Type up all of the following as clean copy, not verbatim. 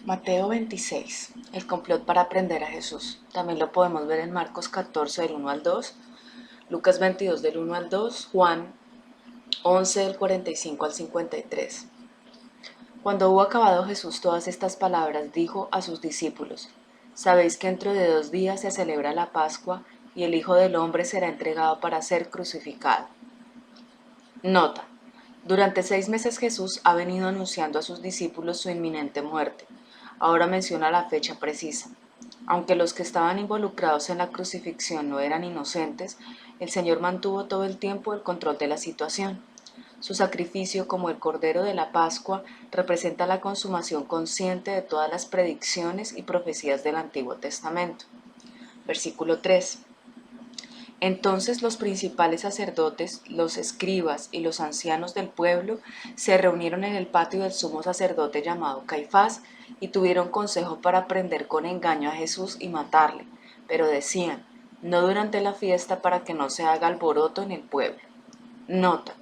Mateo 26. El complot para prender a Jesús. También lo podemos ver en Marcos 14 del 1 al 2, Lucas 22 del 1 al 2, Juan 11 del 45 al 53. Cuando hubo acabado Jesús todas estas palabras, dijo a sus discípulos: Sabéis que dentro de 2 días se celebra la Pascua y el Hijo del Hombre será entregado para ser crucificado. Nota: durante 6 meses Jesús ha venido anunciando a sus discípulos su inminente muerte. Ahora menciona la fecha precisa. Aunque los que estaban involucrados en la crucifixión no eran inocentes, el Señor mantuvo todo el tiempo el control de la situación. Su sacrificio, como el Cordero de la Pascua, representa la consumación consciente de todas las predicciones y profecías del Antiguo Testamento. Versículo 3. Entonces los principales sacerdotes, los escribas y los ancianos del pueblo se reunieron en el patio del sumo sacerdote llamado Caifás y tuvieron consejo para prender con engaño a Jesús y matarle, pero decían: no durante la fiesta, para que no se haga alboroto en el pueblo. Nota: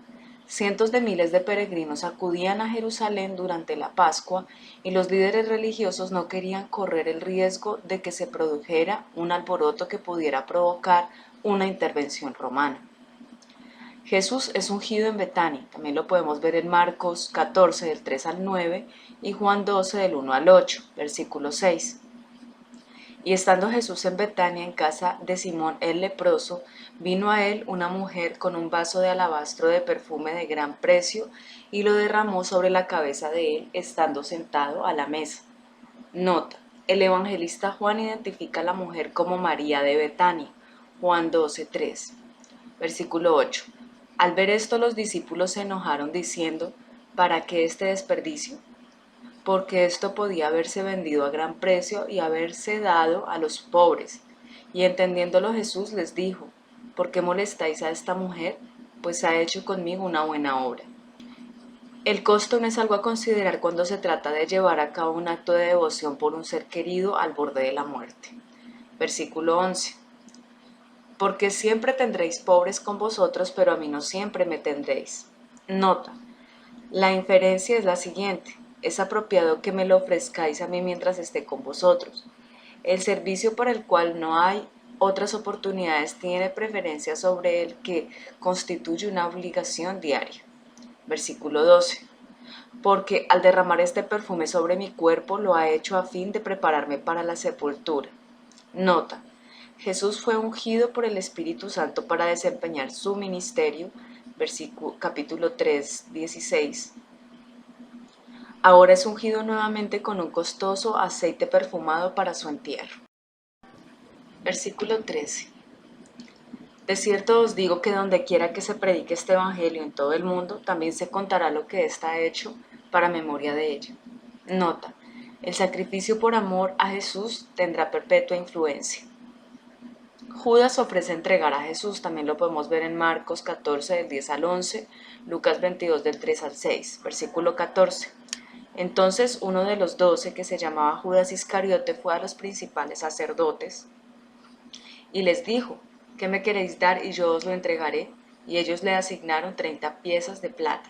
cientos de miles de peregrinos acudían a Jerusalén durante la Pascua y los líderes religiosos no querían correr el riesgo de que se produjera un alboroto que pudiera provocar una intervención romana. Jesús es ungido en Betania, también lo podemos ver en Marcos 14 del 3 al 9 y Juan 12 del 1 al 8, versículo 6. Y estando Jesús en Betania, en casa de Simón el leproso, vino a él una mujer con un vaso de alabastro de perfume de gran precio y lo derramó sobre la cabeza de él, estando sentado a la mesa. Nota: el evangelista Juan identifica a la mujer como María de Betania, Juan 12:3. Versículo 8. Al ver esto, los discípulos se enojaron diciendo: ¿para qué este desperdicio? Porque esto podía haberse vendido a gran precio y haberse dado a los pobres. Y entendiéndolo Jesús les dijo: ¿por qué molestáis a esta mujer? Pues ha hecho conmigo una buena obra. El costo no es algo a considerar cuando se trata de llevar a cabo un acto de devoción por un ser querido al borde de la muerte. Versículo 11. Porque siempre tendréis pobres con vosotros, pero a mí no siempre me tendréis. Nota: la inferencia es la siguiente: es apropiado que me lo ofrezcáis a mí mientras esté con vosotros. El servicio para el cual no hay otras oportunidades tiene preferencia sobre el que constituye una obligación diaria. Versículo 12. Porque al derramar este perfume sobre mi cuerpo lo ha hecho a fin de prepararme para la sepultura. Nota: Jesús fue ungido por el Espíritu Santo para desempeñar su ministerio, capítulo 3, 16. Ahora es ungido nuevamente con un costoso aceite perfumado para su entierro. Versículo 13. De cierto os digo que donde quiera que se predique este evangelio en todo el mundo, también se contará lo que está hecho para memoria de ella. Nota: el sacrificio por amor a Jesús tendrá perpetua influencia. Judas ofrece entregar a Jesús, también lo podemos ver en Marcos 14 del 10 al 11, Lucas 22 del 3 al 6, versículo 14. Entonces uno de los 12, que se llamaba Judas Iscariote, fue a los principales sacerdotes y les dijo: ¿qué me queréis dar y yo os lo entregaré? Y ellos le asignaron 30 piezas de plata,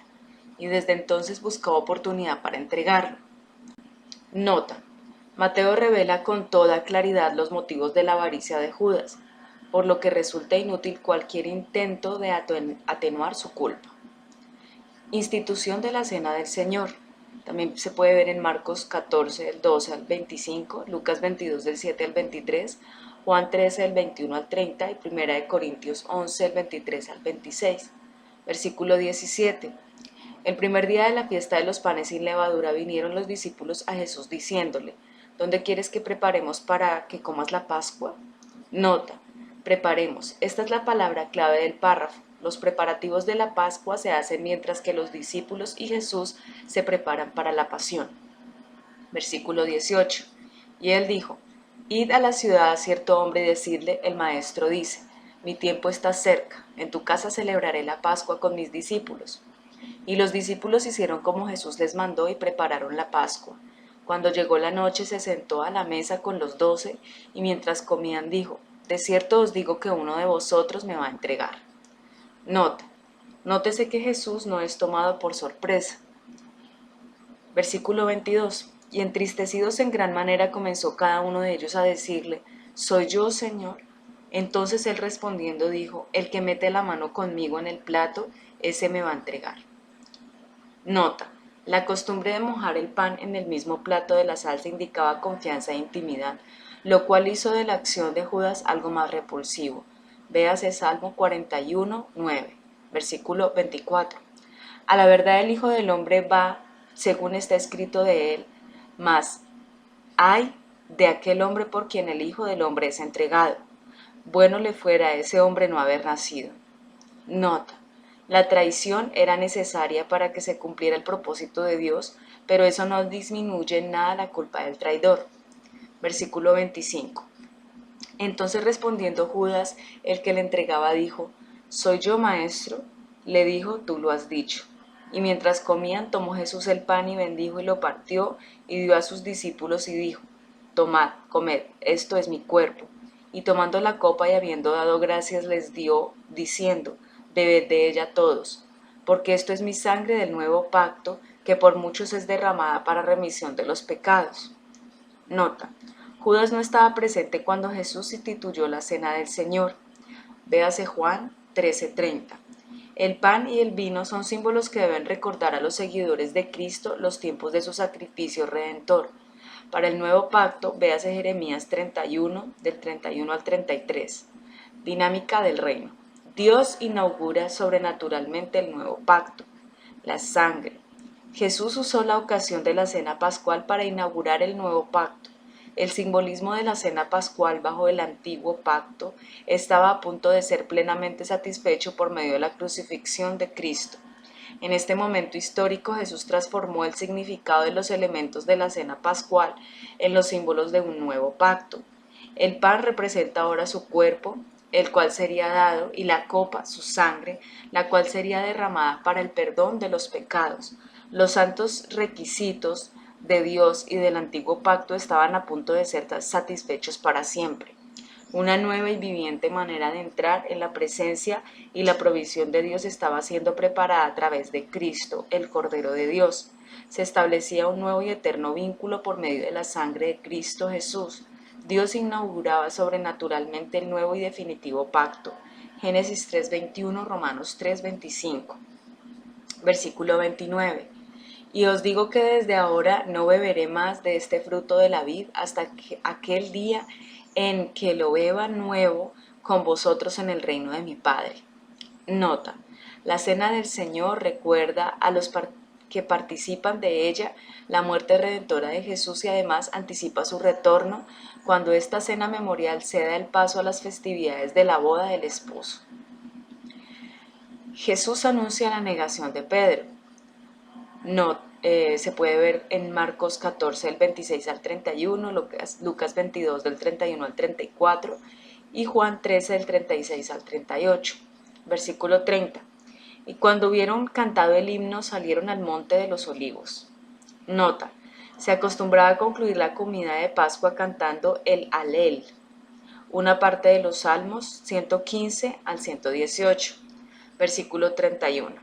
y desde entonces buscaba oportunidad para entregarlo. Nota: Mateo revela con toda claridad los motivos de la avaricia de Judas, por lo que resulta inútil cualquier intento de atenuar su culpa. Institución de la Cena del Señor. También se puede ver en Marcos 14, del 12 al 25, Lucas 22, del 7 al 23, Juan 13, del 21 al 30 y 1 de Corintios 11, del 23 al 26. Versículo 17. El primer día de la fiesta de los panes sin levadura vinieron los discípulos a Jesús diciéndole: ¿dónde quieres que preparemos para que comas la Pascua? Nota: preparemos. Esta es la palabra clave del párrafo. Los preparativos de la Pascua se hacen mientras que los discípulos y Jesús se preparan para la pasión. Versículo 18. Y él dijo: id a la ciudad a cierto hombre y decidle: el maestro dice, mi tiempo está cerca, en tu casa celebraré la Pascua con mis discípulos. Y los discípulos hicieron como Jesús les mandó y prepararon la Pascua. Cuando llegó la noche se sentó a la mesa con los 12 y mientras comían dijo: de cierto os digo que uno de vosotros me va a entregar. Nótese que Jesús no es tomado por sorpresa. Versículo 22. Y entristecidos en gran manera comenzó cada uno de ellos a decirle: ¿Soy yo, Señor? Entonces él respondiendo dijo: El que mete la mano conmigo en el plato, ese me va a entregar. Nota: la costumbre de mojar el pan en el mismo plato de la salsa indicaba confianza e intimidad, lo cual hizo de la acción de Judas algo más repulsivo. Véase Salmo 41, 9, versículo 24. A la verdad el Hijo del Hombre va, según está escrito de él, mas ay de aquel hombre por quien el Hijo del Hombre es entregado. Bueno le fuera a ese hombre no haber nacido. Nota: la traición era necesaria para que se cumpliera el propósito de Dios, pero eso no disminuye en nada la culpa del traidor. Versículo 25. Entonces respondiendo Judas, el que le entregaba, dijo: ¿Soy yo, maestro? Le dijo: Tú lo has dicho. Y mientras comían, tomó Jesús el pan y bendijo y lo partió y dio a sus discípulos y dijo: Tomad, comed, esto es mi cuerpo. Y tomando la copa y habiendo dado gracias les dio, diciendo: Bebed de ella todos, porque esto es mi sangre del nuevo pacto, que por muchos es derramada para remisión de los pecados. Nota: Judas no estaba presente cuando Jesús instituyó la cena del Señor. Véase Juan 13:30. El pan y el vino son símbolos que deben recordar a los seguidores de Cristo los tiempos de su sacrificio redentor. Para el nuevo pacto, véase Jeremías 31, del 31 al 33. Dinámica del reino. Dios inaugura sobrenaturalmente el nuevo pacto. La sangre. Jesús usó la ocasión de la cena pascual para inaugurar el nuevo pacto. El simbolismo de la cena pascual bajo el antiguo pacto estaba a punto de ser plenamente satisfecho por medio de la crucifixión de Cristo. En este momento histórico, Jesús transformó el significado de los elementos de la cena pascual en los símbolos de un nuevo pacto. El pan representa ahora su cuerpo, el cual sería dado, y la copa, su sangre, la cual sería derramada para el perdón de los pecados. Los santos requisitos de Dios y del antiguo pacto estaban a punto de ser satisfechos para siempre. Una nueva y viviente manera de entrar en la presencia y la provisión de Dios estaba siendo preparada a través de Cristo, el Cordero de Dios. Se establecía un nuevo y eterno vínculo por medio de la sangre de Cristo Jesús. Dios inauguraba sobrenaturalmente el nuevo y definitivo pacto. Génesis 3:21, Romanos 3:25. Versículo 29. Y os digo que desde ahora no beberé más de este fruto de la vid hasta aquel día en que lo beba nuevo con vosotros en el reino de mi Padre. Nota: la cena del Señor recuerda a los que participan de ella la muerte redentora de Jesús y además anticipa su retorno cuando esta cena memorial ceda el paso a las festividades de la boda del esposo. Jesús anuncia la negación de Pedro. Se puede ver en Marcos 14, del 26 al 31, Lucas 22, del 31 al 34 y Juan 13, del 36 al 38. Versículo 30. Y cuando hubieron cantado el himno, salieron al monte de los olivos. Nota: se acostumbraba a concluir la comida de Pascua cantando el Alel, una parte de los Salmos 115 al 118. Versículo 31.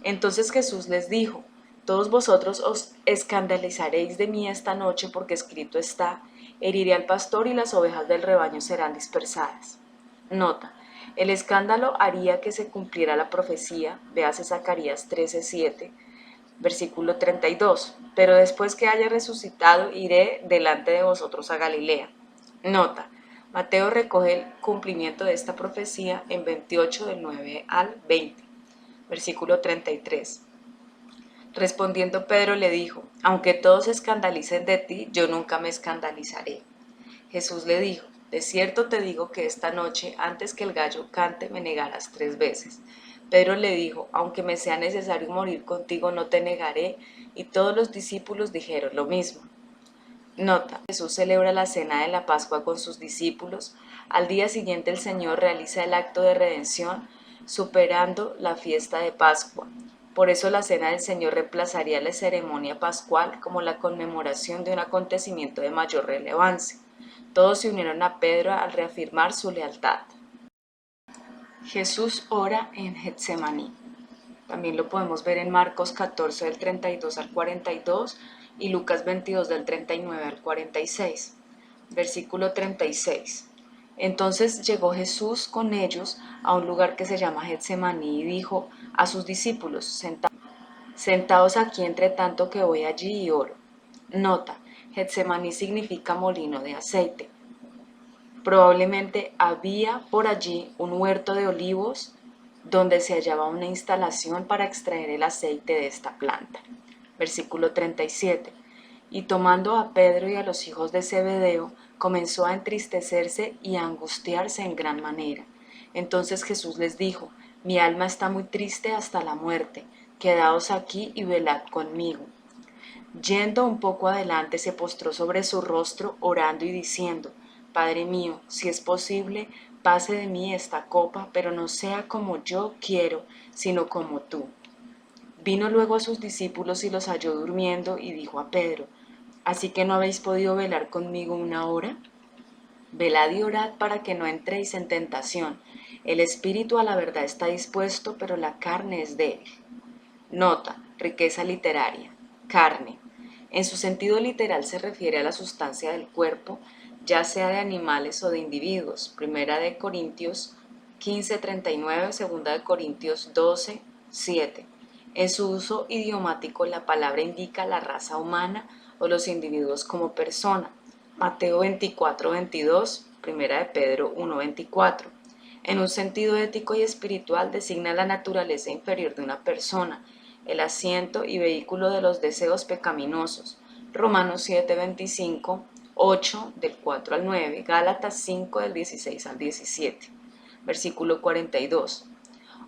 Entonces Jesús les dijo: todos vosotros os escandalizaréis de mí esta noche, porque escrito está: heriré al pastor y las ovejas del rebaño serán dispersadas. Nota: el escándalo haría que se cumpliera la profecía, véase Zacarías 13:7, versículo 32, pero después que haya resucitado iré delante de vosotros a Galilea. Nota: Mateo recoge el cumplimiento de esta profecía en 28 del 9 al 20, versículo 33. Respondiendo Pedro le dijo: aunque todos se escandalicen de ti, yo nunca me escandalizaré. Jesús le dijo: de cierto te digo que esta noche, antes que el gallo cante, me negarás 3 veces. Pedro le dijo: aunque me sea necesario morir contigo, no te negaré. Y todos los discípulos dijeron lo mismo. Nota: Jesús celebra la cena de la Pascua con sus discípulos. Al día siguiente el Señor realiza el acto de redención, superando la fiesta de Pascua. Por eso la cena del Señor reemplazaría la ceremonia pascual como la conmemoración de un acontecimiento de mayor relevancia. Todos se unieron a Pedro al reafirmar su lealtad. Jesús ora en Getsemaní. También lo podemos ver en Marcos 14 del 32 al 42 y Lucas 22 del 39 al 46. Versículo 36. Entonces llegó Jesús con ellos a un lugar que se llama Getsemaní y dijo a sus discípulos: Sentaos aquí entre tanto que voy allí y oro. Nota: Getsemaní significa molino de aceite. Probablemente había por allí un huerto de olivos donde se hallaba una instalación para extraer el aceite de esta planta. Versículo 37. Y tomando a Pedro y a los hijos de Zebedeo, comenzó a entristecerse y a angustiarse en gran manera. Entonces Jesús les dijo: Mi alma está muy triste hasta la muerte, quedaos aquí y velad conmigo. Yendo un poco adelante, se postró sobre su rostro, orando y diciendo: Padre mío, si es posible, pase de mí esta copa, pero no sea como yo quiero, sino como tú. Vino luego a sus discípulos y los halló durmiendo, y dijo a Pedro: ¿Así que no habéis podido velar conmigo una hora? Velad y orad para que no entréis en tentación. El espíritu a la verdad está dispuesto, pero la carne es débil. Nota: riqueza literaria. Carne. En su sentido literal se refiere a la sustancia del cuerpo, ya sea de animales o de individuos. Primera de Corintios 15:39, segunda de Corintios 12:7. En su uso idiomático, la palabra indica la raza humana o los individuos como persona. Mateo 24:22, primera de Pedro 1:24. En un sentido ético y espiritual designa la naturaleza inferior de una persona, el asiento y vehículo de los deseos pecaminosos. Romanos 7:25, 8 del 4 al 9, Gálatas 5 del 16 al 17. Versículo 42.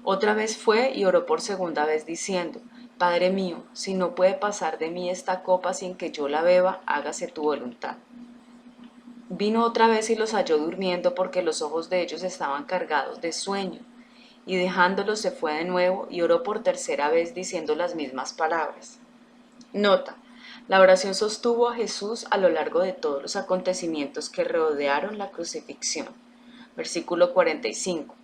Otra vez fue y oró por segunda vez diciendo: Padre mío, si no puede pasar de mí esta copa sin que yo la beba, hágase tu voluntad. Vino otra vez y los halló durmiendo, porque los ojos de ellos estaban cargados de sueño. Y dejándolos se fue de nuevo y oró por tercera vez diciendo las mismas palabras. Nota: la oración sostuvo a Jesús a lo largo de todos los acontecimientos que rodearon la crucifixión. Versículo 45.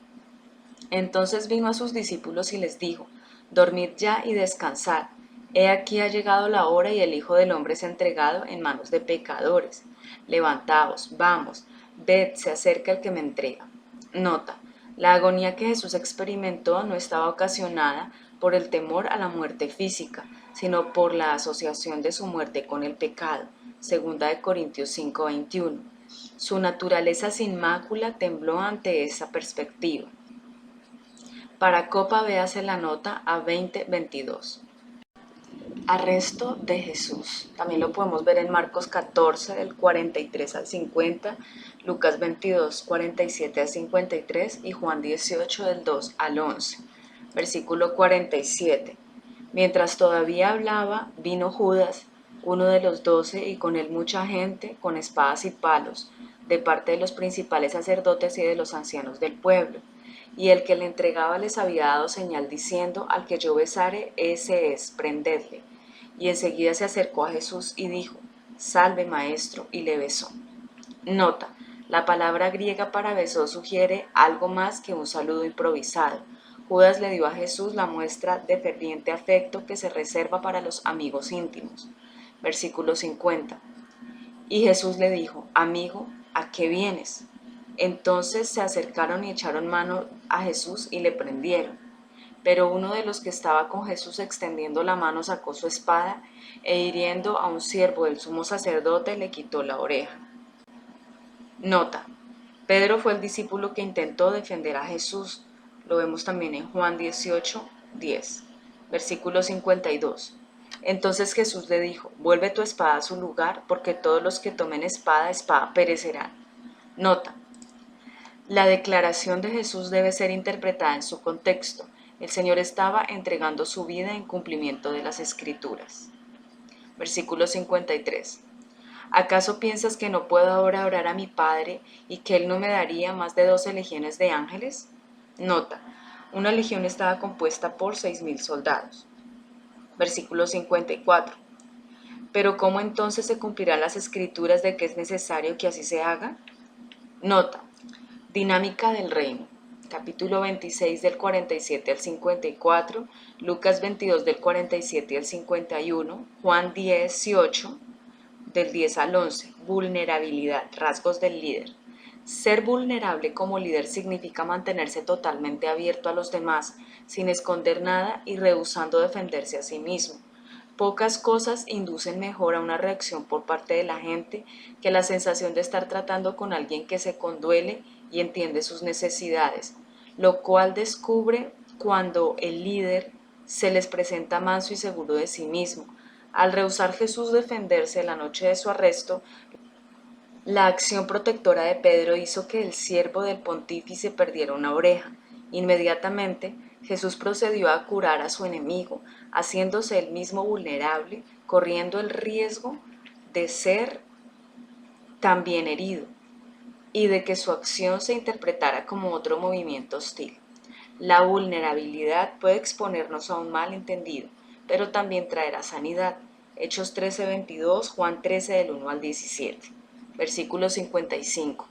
Entonces vino a sus discípulos y les dijo: Dormid ya y descansad. He aquí ha llegado la hora y el Hijo del Hombre es entregado en manos de pecadores. Levantaos, vamos, ved, se acerca el que me entrega. Nota: la agonía que Jesús experimentó no estaba ocasionada por el temor a la muerte física, sino por la asociación de su muerte con el pecado. Segunda de Corintios 5:21. Su naturaleza sin mácula tembló ante esa perspectiva. Para copa véase la nota A2022. Arresto de Jesús. También lo podemos ver en Marcos 14 del 43 al 50, Lucas 22, 47 al 53 y Juan 18 del 2 al 11. Versículo 47. Mientras todavía hablaba, vino Judas, uno de los 12, y con él mucha gente con espadas y palos, de parte de los principales sacerdotes y de los ancianos del pueblo. Y el que le entregaba les había dado señal diciendo: Al que yo besare, ese es, prendedle. Y enseguida se acercó a Jesús y dijo: Salve, maestro, y le besó. Nota: la palabra griega para besó sugiere algo más que un saludo improvisado. Judas le dio a Jesús la muestra de ferviente afecto que se reserva para los amigos íntimos. Versículo 50. Y Jesús le dijo: Amigo, ¿a qué vienes? Entonces se acercaron y echaron mano a Jesús y le prendieron. Pero uno de los que estaba con Jesús extendiendo la mano sacó su espada e hiriendo a un siervo del sumo sacerdote le quitó la oreja. Nota: Pedro fue el discípulo que intentó defender a Jesús. Lo vemos también en Juan 18:10. Versículo 52. Entonces Jesús le dijo: Vuelve tu espada a su lugar, porque todos los que tomen espada perecerán. Nota: la declaración de Jesús debe ser interpretada en su contexto. El Señor estaba entregando su vida en cumplimiento de las Escrituras. Versículo 53. ¿Acaso piensas que no puedo ahora orar a mi Padre y que Él no me daría más de 12 legiones de ángeles? Nota: una legión estaba compuesta por 6.000 soldados. Versículo 54. ¿Pero cómo entonces se cumplirán las Escrituras de que es necesario que así se haga? Nota: dinámica del reino. capítulo 26 del 47 al 54, Lucas 22 del 47 al 51, Juan 18 del 10 al 11, vulnerabilidad, rasgos del líder. Ser vulnerable como líder significa mantenerse totalmente abierto a los demás, sin esconder nada y rehusando defenderse a sí mismo. Pocas cosas inducen mejor a una reacción por parte de la gente que la sensación de estar tratando con alguien que se conduele y entiende sus necesidades, lo cual descubre cuando el líder se les presenta manso y seguro de sí mismo. Al rehusar Jesús defenderse la noche de su arresto, la acción protectora de Pedro hizo que el siervo del pontífice perdiera una oreja. Inmediatamente, Jesús procedió a curar a su enemigo, haciéndose él mismo vulnerable, corriendo el riesgo de ser también herido y de que su acción se interpretara como otro movimiento hostil. La vulnerabilidad puede exponernos a un malentendido, pero también traerá sanidad. Hechos 13:22, Juan 13 del 1 al 17. Versículo 55.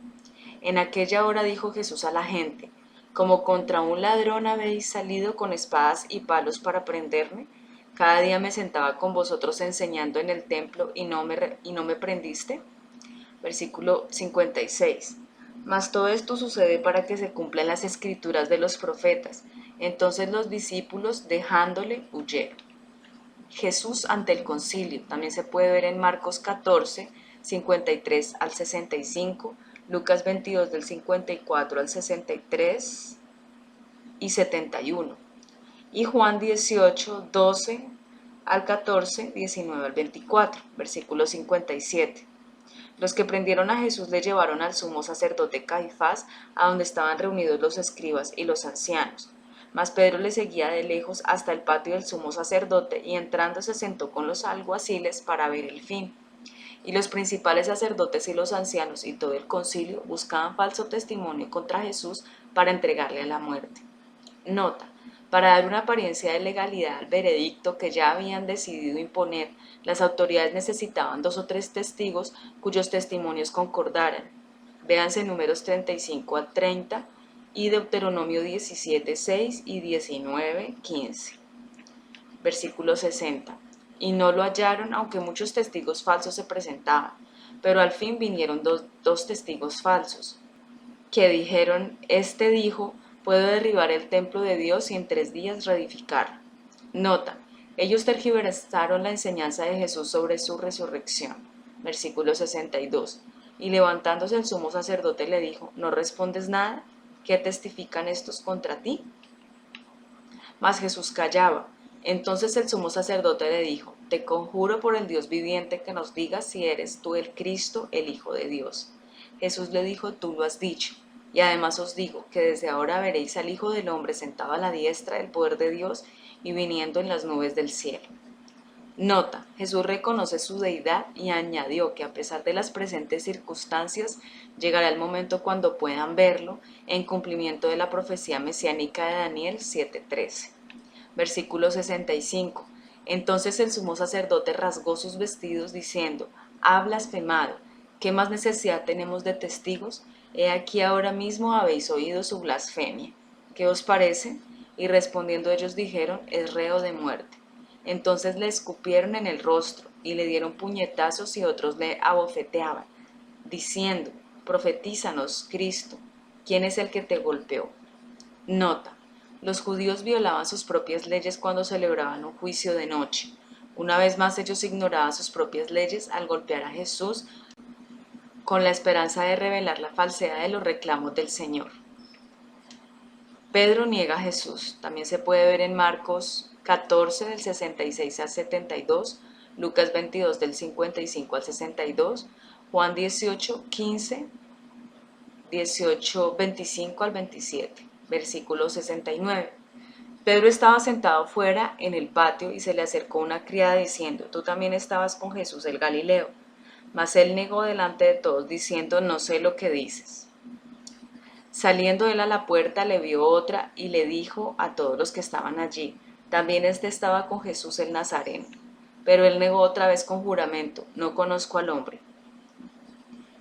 En aquella hora dijo Jesús a la gente: ¿como contra un ladrón habéis salido con espadas y palos para prenderme? Cada día me sentaba con vosotros enseñando en el templo y no me prendiste. Versículo 56. Mas todo esto sucede para que se cumplan las escrituras de los profetas. Entonces los discípulos, dejándole, huyeron. Jesús ante el concilio. También se puede ver en Marcos 14, 53 al 65, Lucas 22 del 54 al 63 y 71, y Juan 18, 12 al 14, 19 al 24, versículo 57. Los que prendieron a Jesús le llevaron al sumo sacerdote Caifás, a donde estaban reunidos los escribas y los ancianos. Mas Pedro le seguía de lejos hasta el patio del sumo sacerdote, y entrando se sentó con los alguaciles para ver el fin. Y los principales sacerdotes y los ancianos y todo el concilio buscaban falso testimonio contra Jesús para entregarle a la muerte. Nota: para dar una apariencia de legalidad al veredicto que ya habían decidido imponer, las autoridades necesitaban 2 o 3 testigos cuyos testimonios concordaran. Véanse Números 35 al 30 y Deuteronomio 17, 6 y 19, 15. Versículo 60. Y no lo hallaron, aunque muchos testigos falsos se presentaban, pero al fin vinieron dos testigos falsos, que dijeron: este dijo, puedo derribar el templo de Dios y en 3 días reedificarlo. Nota: ellos tergiversaron la enseñanza de Jesús sobre su resurrección. Versículo 62. Y levantándose el sumo sacerdote le dijo: ¿no respondes nada? ¿Qué testifican estos contra ti? Mas Jesús callaba. Entonces el sumo sacerdote le dijo: te conjuro por el Dios viviente que nos digas si eres tú el Cristo, el Hijo de Dios. Jesús le dijo: tú lo has dicho. Y además os digo que desde ahora veréis al Hijo del Hombre sentado a la diestra del poder de Dios y viniendo en las nubes del cielo. Nota: Jesús reconoce su deidad y añadió que a pesar de las presentes circunstancias, llegará el momento cuando puedan verlo, en cumplimiento de la profecía mesiánica de Daniel 7:13. Versículo 65. Entonces el sumo sacerdote rasgó sus vestidos diciendo: ha blasfemado. ¿Qué más necesidad tenemos de testigos? He aquí ahora mismo habéis oído su blasfemia. ¿Qué os parece? Y respondiendo ellos dijeron: es reo de muerte. Entonces le escupieron en el rostro y le dieron puñetazos, y otros le abofeteaban, diciendo: profetízanos, Cristo, ¿quién es el que te golpeó? Nota: los judíos violaban sus propias leyes cuando celebraban un juicio de noche. Una vez más ellos ignoraban sus propias leyes al golpear a Jesús con la esperanza de revelar la falsedad de los reclamos del Señor. Pedro niega a Jesús. También se puede ver en Marcos 14 del 66 al 72, Lucas 22 del 55 al 62, Juan 18, 15, 18, 25 al 27, versículo 69. Pedro estaba sentado fuera en el patio y se le acercó una criada diciendo: tú también estabas con Jesús el Galileo. Mas él negó delante de todos diciendo: no sé lo que dices. Saliendo él a la puerta, le vio otra y le dijo a todos los que estaban allí: también éste estaba con Jesús el Nazareno. Pero él negó otra vez con juramento: no conozco al hombre.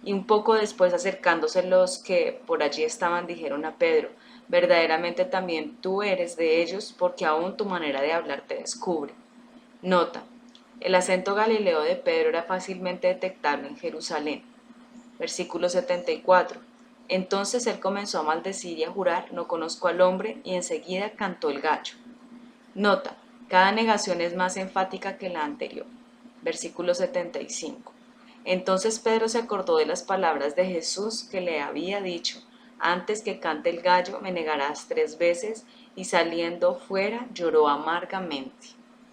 Y un poco después, acercándose los que por allí estaban, dijeron a Pedro: Verdaderamente también tú eres de ellos, porque aún tu manera de hablar te descubre. Nota: el acento galileo de Pedro era fácilmente detectable en Jerusalén. Versículo 74. Entonces él comenzó a maldecir y a jurar: no conozco al hombre, y enseguida cantó el gallo. Nota: cada negación es más enfática que la anterior. Versículo 75. Entonces Pedro se acordó de las palabras de Jesús que le había dicho: antes que cante el gallo me negarás 3 veces, y saliendo fuera lloró amargamente.